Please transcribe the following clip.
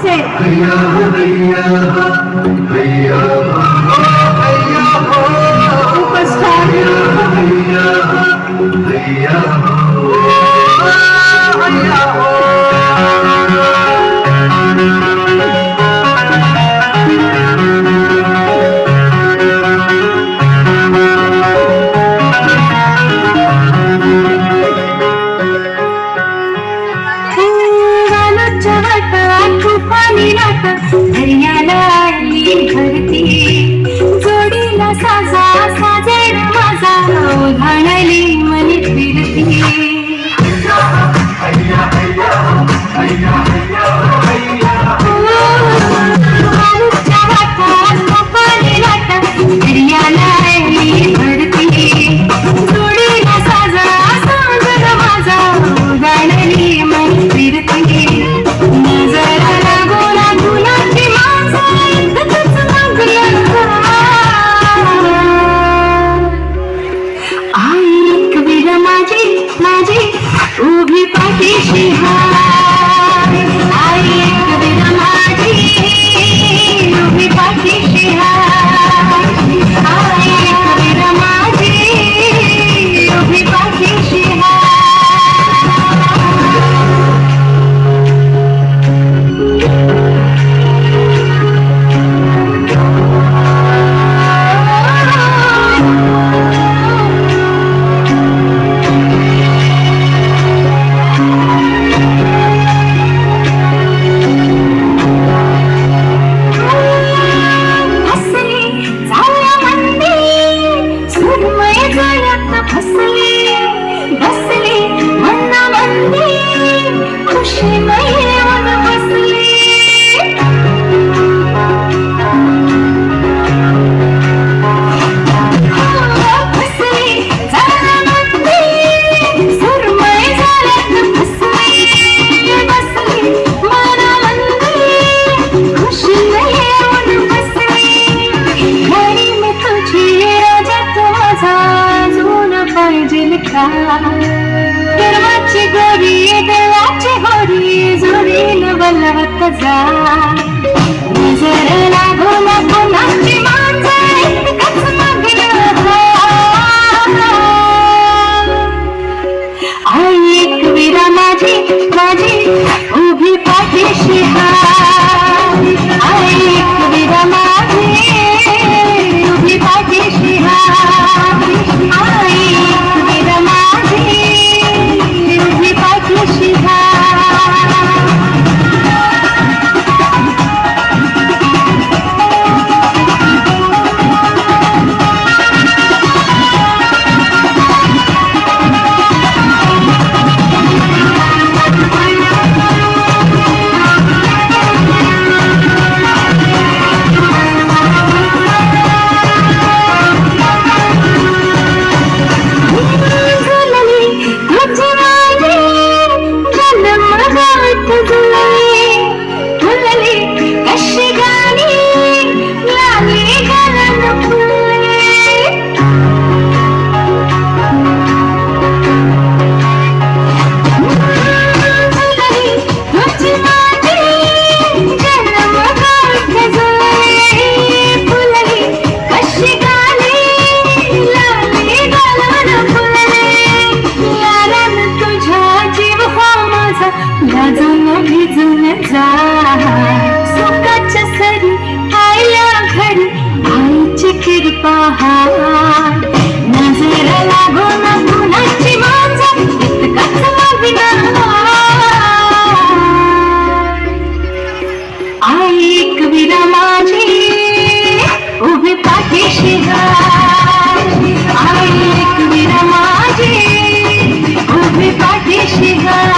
से जोडीला साजा साजेड माझा घाणली मनी फिरती जोडीला साजा साजेड माझा घाणली मनी फिरती नजरा लागोला गुलाबी माझा उभी पाठीशी हाय आई एक विना माझी उभी पाठीशी हाय आई एक विना माझी उभी पाठीशी देवाची गोरी देवाची गोरी जोडील बलवत जा नजर लागो ना कोणाची मांजर इतकंच मागणं आई एक विरा माझी माझी उभी पाठीशी हाय आई एक विरा माझी उभी पाठीशी हाय आई एक विरा माझी उभी पाठीशी हाय सुखाच्या सरी आया घरी आईची कृपा हाय नजर लागो ना कुणाची माझा इतकंच मागणं आई एक विरा माझी उभी पाठीशी हाय आई एक विरा माझी उभी पाठीशी हाय